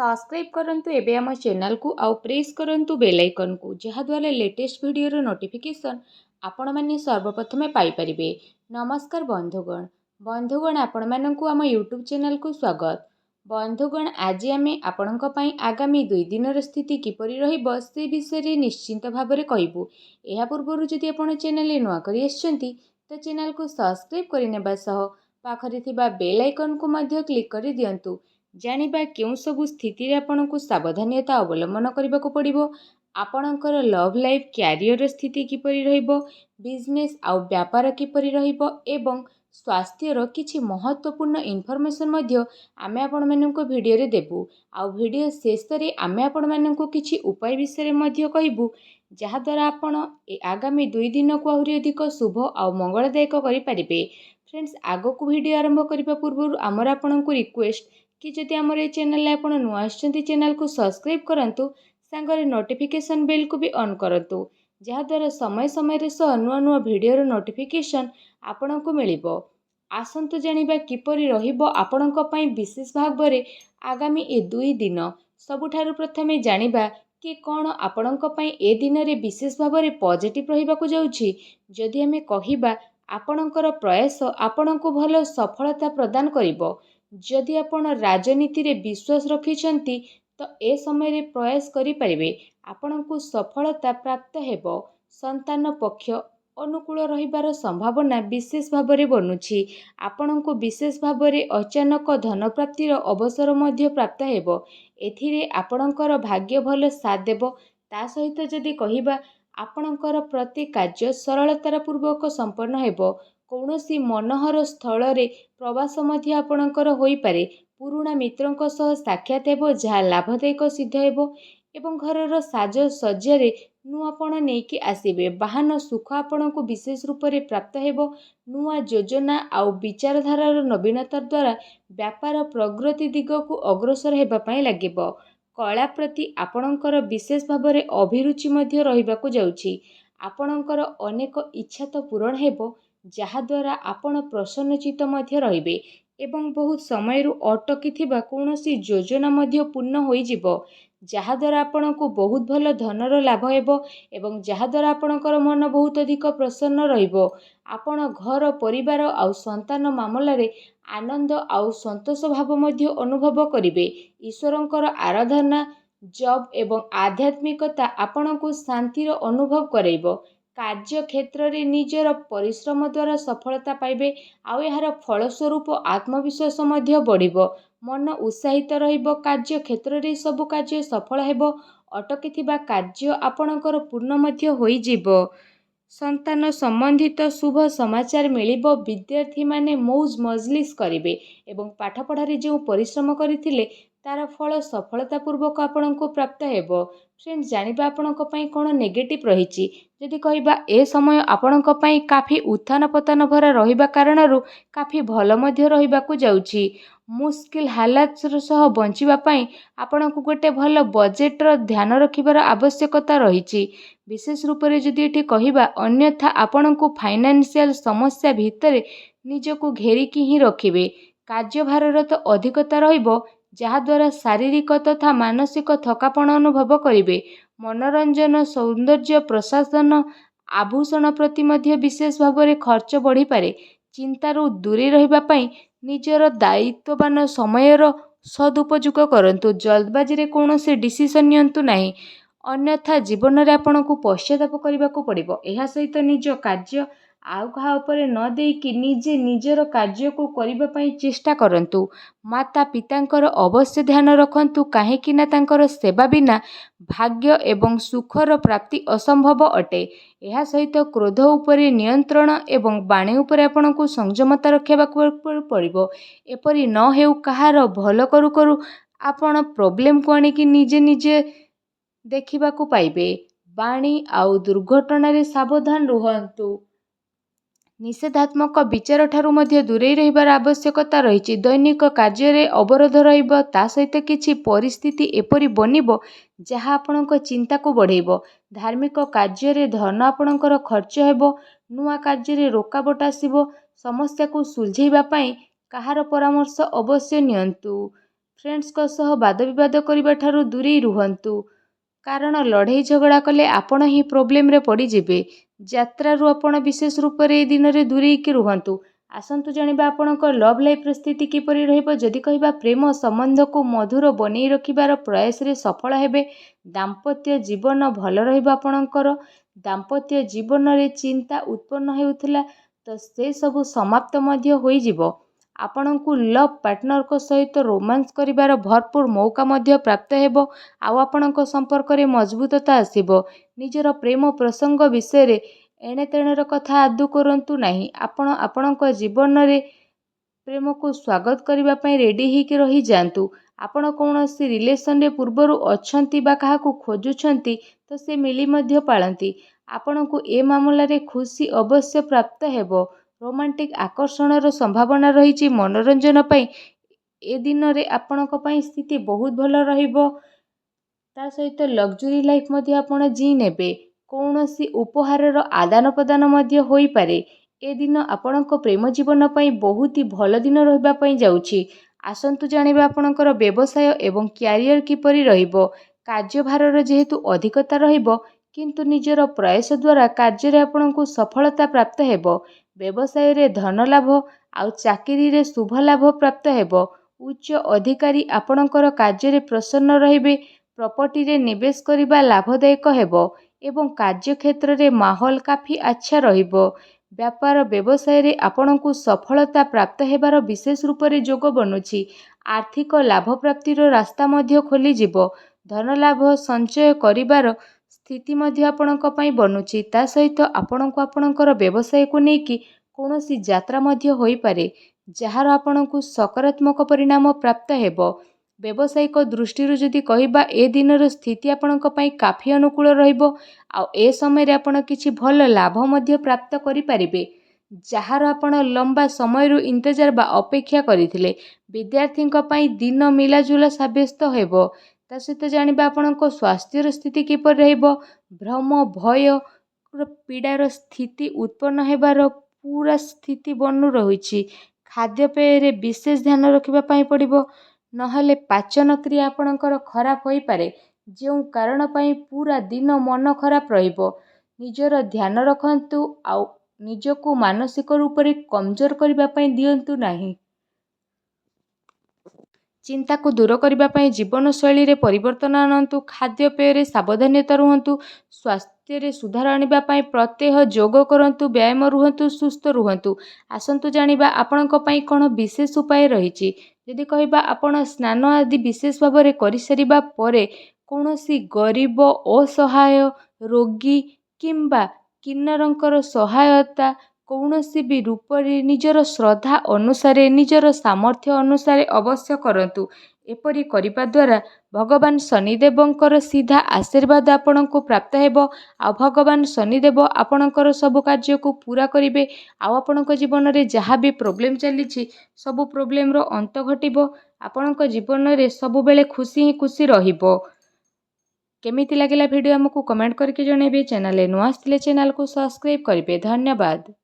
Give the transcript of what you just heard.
Subscribe करंतु एबे आम चैनल को आउ प्रेस करंतु बेल आइकन को जहाद्वारा लेटेस्ट वीडियो नोटिफिकेशन आपण माने सर्वप्रथमे पाई परिबे। नमस्कार बंधुगण आपण माननकु आम यूट्यूब चैनल को स्वागत। बंधुगण आज आमे आपणक पई आगामी 2 दिनर स्थिति किपरि रहिबो से विषय रे निश्चिंत भाबरे कहिबु। एहा पूर्वरु जदि आपण चैनल नुआ करि आछंती तो चैनल को सब्सक्राइब करि नेबा सह पाखरे थिबा बेल आइकन को मध्य क्लिक करि दियंतु। जानिबा केउं सबु स्थिति रे आपणकु सावधानता अवलंबन करबाकू पड़िबो। आपणकर लव लाइफ क्यारियर स्थिति किपरि रहिबो, बिजनेस आउ व्यापार किपरि रहिबो एवं स्वास्थ्यर किछि महत्वपूर्ण इनफॉरमेशन मध्य आमे आपण माननको वीडियो रे देबु। आउ वीडियो शेष रे आमे आपण माननको किछि उपाय विषय रे मध्य कहिबु जहा द्वारा आपण आगामी 2 दिन को आहुरी अधिक शुभ आउ मंगलदायक करि परिबे। फ्रेंड्स आगो को वीडियो आरंभ करिबा पूर्व हमर आपणको रिक्वेस्ट कि जदि आमर ए चैनल आपण नुआ आछंती चैनल को सब्सक्राइब करंतु, सांगरे नोटिफिकेशन बेल को भी ऑन करंतु जहाद्वारा समय समय रे सह नुआ नुआ वीडियो नोटिफिकेशन आपणको मिलिबो। आसंतु जानिबा किपरि रहिबो आपणक पई विशेष भागरे आगामी ए 2 दिन। सबुठारु प्रथमे जानिबा कि कोन आपणक पई ए दिन रे विशेष भाबरे पॉजिटिव रहिबाकू जाउछि। जदि हमें कहिबा आपणकर प्रयास आपणको भलो सफलता प्रदान करिबो। जदि आपण राजनीति रे विश्वास रखिछंती तो ए समय रे प्रयास करि परिबे, आपणको सफलता प्राप्त हेबो। संतान पक्ष अनुकूल रहिबार संभावना विशेष भाबरे बनुछि। आपणको विशेष भाबरे अचानक धन प्राप्तिर अवसर मध्य प्राप्त हेबो। एथिरे आपणकर भाग्य भलो साथ देबो। ता सहित जदि कहिबा आपणकर प्रति कार्य सरलतार पूर्वक संपन्न हेबो। कौनसी मनोहर स्थल रे प्रवास मध्य आपणकर होई पारे। पुराणा मित्रंक सह साक्षात हेबो जहा लाभदायक सिद्ध हेबो एवं घरर साज सज्जारे नुआपण नेकी आसीबे। वाहन सुख आपणको विशेष रूप रे प्राप्त हेबो। नुआ योजना आउ विचारधारार नवीनता द्वारा व्यापार प्रगति दिगकू अग्रसर हेबा पई लागिबो। कला प्रति आपणकर विशेष भाबरे अभिरुचि मध्य रहिबाकू जाउछि। आपणकर अनेक इच्छा तो पूरण हेबो जहा द्वारा आपण प्रसन्नचित मध्य रहिबे एवं बहुत समय अटकी थिबा कौनसी योजना मध्य पूर्ण होई जिवो जहा द्वारा आपणको बहुत भलो धनर लाभ हेबो एवं जहा द्वारा आपणकर मन बहुत अधिक प्रसन्न रहिबो। आपण घर परिवार आउ संतान मामला रे आनंद आउ संतोष भाव मध्य अनुभव करिवे। ईश्वरंकर आराधना जॉब एवं आध्यात्मिकता आपणको शांतिर अनुभव करैबो। कार्य क्षेत्र रे निजर परिश्रम द्वारा सफलता पाइबे आउ यार फलस्वरूप आत्मविश्वास मध्य बढ़िबो। मन उत्साहित रहिबो। कार्य क्षेत्र रे सब कार्य सफल हेबो। अटकी थिबा कार्य आपणकर पूर्ण मध्य होई जिवो। संतान संबंधित शुभ समाचार मिलिबो। विद्यार्थी माने मौज मजलिस करिवे एवं पाठ पढ़ारे जो परिश्रम करिथिले तार फल सफलता पूर्वक आपणको प्राप्त हेबो। फ्रेंड्स जानिबा आपणको पई कोन नेगेटिव रहिछि। जदि कहिबा ए समय आपणको पई काफी उत्थान पतन भरा रहिबा कारणरू काफी भल मध्य रहिबाकू जाउछि। मुश्किल हालात सह बंचिबा पई आपणको गोटे भल बजेट र ध्यान रखिबार आवश्यकता रहिछि। विशेष रूप रे जदि एठी कहिबा अन्यथा आपणको फाइनेंशियल समस्या भितरे निजको घेरिकी ही रखिबे। कार्यभारर तो अधिकता रहिबो जहा द्वारा शारीरिक तथा मानसिक थकापन अनुभव करिवे। मनोरंजन सौंदर्य प्रसाधन आभूषण प्रति मध्य विशेष भाबरे खर्च बढ़ी पारे। चिंतारू दूरी रहिबा पई निजर दायित्ववान समयर सदुपयोग करंतु। जल्दबाजी रे कौनसी डिसीजन नियंतु नाही, अन्यथा जीवन रे आपणको पश्चाताप करबाकू पड़िबो। एहा सहित निज कार्य आउ कहा उपरे न देकी निजे निजर कार्य को करिबा पई चेष्टा करंतु। माता पितांकर अवश्य ध्यान रखंतु काहेकि ना तांकर सेवा बिना भाग्य एवं सुखर प्राप्ति असंभव अटे। एहा सहित क्रोध उपरे नियंत्रण एवं बाणी उपरे आपणको संयमता रखिबाकू पड़िबो। एपरि न हेउ कहार भलो करू करू आपण प्रॉब्लम को आनिकी निजे निजे देखिबाकू पाइबे। बाणी आउ दुर्घटना रे सावधान रुहंतु। निषेधात्मक विचार ठारू मध्य दूरे रहिबार आवश्यकता रहिछि। दैनिक कार्य रे अवरोध रहिबो। ता सहित किछि परिस्थिति एपरि बनिबो जहा आपणको चिंता को बढ़ेबो। धार्मिक कार्य रे धन आपणकर खर्च हेबो। नुआ कार्य रे रोकाबट आसीबो। समस्या को सुलझेबा पई कहार परामर्श अवश्य नियंतु। ଫ୍ରେଣ୍ଡସ୍ଙ୍କ ସହ ବାଦବିବାଦ କରିବା ଠାରୁ ଦୂରେଇ ରୁହନ୍ତୁ, କାରଣ ଲଢ଼େଇ ଝଗଡ଼ା କଲେ ଆପଣ ହିଁ ପ୍ରୋବ୍ଲେମରେ ପଡ଼ିଯିବେ। ଯାତ୍ରାରୁ ଆପଣ ବିଶେଷ ରୂପରେ ଏ ଦିନରେ ଦୂରେଇକି ରୁହନ୍ତୁ। ଆସନ୍ତୁ ଜାଣିବା ଆପଣଙ୍କ ଲଭ୍ ଲାଇଫ୍ର ସ୍ଥିତି କିପରି ରହିବ। ଯଦି କହିବା ପ୍ରେମ ସମ୍ବନ୍ଧକୁ ମଧୁର ବନେଇ ରଖିବାର ପ୍ରୟାସରେ ସଫଳ ହେବେ। ଦାମ୍ପତ୍ୟ ଜୀବନ ଭଲ ରହିବ ଆପଣଙ୍କର। ଦାମ୍ପତ୍ୟ ଜୀବନରେ ଚିନ୍ତା ଉତ୍ପନ୍ନ ହେଉଥିଲା ତ ସେ ସବୁ ସମାପ୍ତ ମଧ୍ୟ ହୋଇଯିବ। ଆପଣଙ୍କୁ ଲଭ୍ ପାର୍ଟନରଙ୍କ ସହିତ ରୋମାନ୍ସ କରିବାର ଭରପୁର ମୌକା ମଧ୍ୟ ପ୍ରାପ୍ତ ହେବ। ଆଉ ଆପଣଙ୍କ ସମ୍ପର୍କରେ ମଜବୁତତା ଆସିବ। ନିଜର ପ୍ରେମ ପ୍ରସଙ୍ଗ ବିଷୟରେ ଏଣେତେଣର କଥା ଆଦୌ କରନ୍ତୁ ନାହିଁ। ଆପଣ ଆପଣଙ୍କ ଜୀବନରେ ପ୍ରେମକୁ ସ୍ୱାଗତ କରିବା ପାଇଁ ରେଡି ହେଇକି ରହିଯାଆନ୍ତୁ। ଆପଣ କୌଣସି ରିଲେସନରେ ପୂର୍ବରୁ ଅଛନ୍ତି ବା କାହାକୁ ଖୋଜୁଛନ୍ତି ତ ସେ ମିଳି ମଧ୍ୟ ପାରନ୍ତି। ଆପଣଙ୍କୁ ଏ ମାମଲାରେ ଖୁସି ଅବଶ୍ୟ ପ୍ରାପ୍ତ ହେବ। ରୋମାଣ୍ଟିକ ଆକର୍ଷଣର ସମ୍ଭାବନା ରହିଛି। ମନୋରଞ୍ଜନ ପାଇଁ ଏ ଦିନରେ ଆପଣଙ୍କ ପାଇଁ ସ୍ଥିତି ବହୁତ ଭଲ ରହିବ। ତା ସହିତ ଲକ୍ଜୁରୀ ଲାଇଫ୍ ମଧ୍ୟ ଆପଣ ଜିଇ ନେବେ। କୌଣସି ଉପହାରର ଆଦାନ ପ୍ରଦାନ ମଧ୍ୟ ହୋଇପାରେ। ଏ ଦିନ ଆପଣଙ୍କ ପ୍ରେମ ଜୀବନ ପାଇଁ ବହୁତ ହି ଭଲ ଦିନ ରହିବା ପାଇଁ ଯାଉଛି। ଆସନ୍ତୁ ଜାଣିବା ଆପଣଙ୍କର ବ୍ୟବସାୟ ଏବଂ କ୍ୟାରିୟର କିପରି ରହିବ। କାର୍ଯ୍ୟଭାରର ଯେହେତୁ ଅଧିକତା ରହିବ, କିନ୍ତୁ ନିଜର ପ୍ରୟାସ ଦ୍ୱାରା କାର୍ଯ୍ୟରେ ଆପଣଙ୍କୁ ସଫଳତା ପ୍ରାପ୍ତ ହେବ। ବ୍ୟବସାୟରେ ଧନ ଲାଭ ଆଉ ଚାକିରିରେ ଶୁଭ ଲାଭ ପ୍ରାପ୍ତ ହେବ। ଉଚ୍ଚ ଅଧିକାରୀ ଆପଣଙ୍କର କାର୍ଯ୍ୟରେ ପ୍ରସନ୍ନ ରହିବେ। ପ୍ରପର୍ଟିରେ ନିବେଶ କରିବା ଲାଭଦାୟକ ହେବ ଏବଂ କାର୍ଯ୍ୟକ୍ଷେତ୍ରରେ ମାହୋଲ କାଫି ଆଚ୍ଛା ରହିବ। ବ୍ୟାପାର ବ୍ୟବସାୟରେ ଆପଣଙ୍କୁ ସଫଳତା ପ୍ରାପ୍ତ ହେବାର ବିଶେଷ ରୂପରେ ଯୋଗ ବନୁଛି। ଆର୍ଥିକ ଲାଭ ପ୍ରାପ୍ତିର ରାସ୍ତା ମଧ୍ୟ ଖୋଲିଯିବ। ଧନ ଲାଭ ସଞ୍ଚୟ କରିବାର ସ୍ଥିତି ମଧ୍ୟ ଆପଣଙ୍କ ପାଇଁ ବନୁଛି। ତା ସହିତ ଆପଣଙ୍କୁ ଆପଣଙ୍କର ବ୍ୟବସାୟକୁ ନେଇକି କୌଣସି ଯାତ୍ରା ମଧ୍ୟ ହୋଇପାରେ, ଯାହାର ଆପଣଙ୍କୁ ସକାରାତ୍ମକ ପରିଣାମ ପ୍ରାପ୍ତ ହେବ। ବ୍ୟବସାୟିକ ଦୃଷ୍ଟିରୁ ଯଦି କହିବା ଏ ଦିନର ସ୍ଥିତି ଆପଣଙ୍କ ପାଇଁ କାଫି ଅନୁକୂଳ ରହିବ। ଆଉ ଏ ସମୟରେ ଆପଣ କିଛି ଭଲ ଲାଭ ମଧ୍ୟ ପ୍ରାପ୍ତ କରିପାରିବେ, ଯାହାର ଆପଣ ଲମ୍ବା ସମୟରୁ ଇନ୍ତଜାର ବା ଅପେକ୍ଷା କରିଥିଲେ। ବିଦ୍ୟାର୍ଥୀଙ୍କ ପାଇଁ ଦିନ ମିଲାଜୁଲା ସାବ୍ୟସ୍ତ ହେବ। ତା ସହିତ ଜାଣିବା ଆପଣଙ୍କ ସ୍ୱାସ୍ଥ୍ୟର ସ୍ଥିତି କିପରି ରହିବ। ଭ୍ରମ ଭୟ ପୀଡ଼ାର ସ୍ଥିତି ଉତ୍ପନ୍ନ ହେବାର ପୁରା ସ୍ଥିତି ବନୁ ରହିଛି। ଖାଦ୍ୟପେୟରେ ବିଶେଷ ଧ୍ୟାନ ରଖିବା ପାଇଁ ପଡ଼ିବ, ନହେଲେ ପାଚନ କ୍ରିୟା ଆପଣଙ୍କର ଖରାପ ହୋଇପାରେ, ଯେଉଁ କାରଣ ପାଇଁ ପୁରା ଦିନ ମନ ଖରାପ ରହିବ। ନିଜର ଧ୍ୟାନ ରଖନ୍ତୁ ଆଉ ନିଜକୁ ମାନସିକ ରୂପରେ କମଜୋର କରିବା ପାଇଁ ଦିଅନ୍ତୁ ନାହିଁ। ଚିନ୍ତାକୁ ଦୂର କରିବା ପାଇଁ ଜୀବନଶୈଳୀରେ ପରିବର୍ତ୍ତନ ଆଣନ୍ତୁ। ଖାଦ୍ୟପେୟରେ ସାବଧାନତା ରୁହନ୍ତୁ। ସ୍ୱାସ୍ଥ୍ୟରେ ସୁଧାର ଆଣିବା ପାଇଁ ପ୍ରତ୍ୟହ ଯୋଗ କରନ୍ତୁ। ବ୍ୟାୟାମ ରୁହନ୍ତୁ, ସୁସ୍ଥ ରୁହନ୍ତୁ। ଆସନ୍ତୁ ଜାଣିବା ଆପଣଙ୍କ ପାଇଁ କ'ଣ ବିଶେଷ ଉପାୟ ରହିଛି। ଯଦି କହିବା ଆପଣ ସ୍ନାନ ଆଦି ବିଶେଷ ଭାବରେ କରିସାରିବା ପରେ କୌଣସି ଗରିବ, ଅସହାୟ, ରୋଗୀ କିମ୍ବା କିନ୍ନରଙ୍କର ସହାୟତା କୌଣସି ବି ରୂପରେ ନିଜର ଶ୍ରଦ୍ଧା ଅନୁସାରେ, ନିଜର ସାମର୍ଥ୍ୟ ଅନୁସାରେ ଅବଶ୍ୟ କରନ୍ତୁ। ଏପରି କରିବା ଦ୍ୱାରା ଭଗବାନ ଶନିଦେବଙ୍କର ସିଧା ଆଶୀର୍ବାଦ ଆପଣଙ୍କୁ ପ୍ରାପ୍ତ ହେବ। ଆଉ ଭଗବାନ ଶନିଦେବ ଆପଣଙ୍କର ସବୁ କାର୍ଯ୍ୟକୁ ପୂରା କରିବେ। ଆଉ ଆପଣଙ୍କ ଜୀବନରେ ଯାହା ବି ପ୍ରୋବ୍ଲେମ୍ ଚାଲିଛି, ସବୁ ପ୍ରୋବ୍ଲେମର ଅନ୍ତ ଘଟିବ। ଆପଣଙ୍କ ଜୀବନରେ ସବୁବେଳେ ଖୁସି ହିଁ ଖୁସି ରହିବ। କେମିତି ଲାଗିଲା ଭିଡ଼ିଓ ଆମକୁ କମେଣ୍ଟ କରିକି ଜଣାଇବେ। ଚ୍ୟାନେଲରେ ନୂଆ ଆସିଥିଲେ ଚ୍ୟାନେଲକୁ ସବସ୍କ୍ରାଇବ୍ କରିବେ। ଧନ୍ୟବାଦ।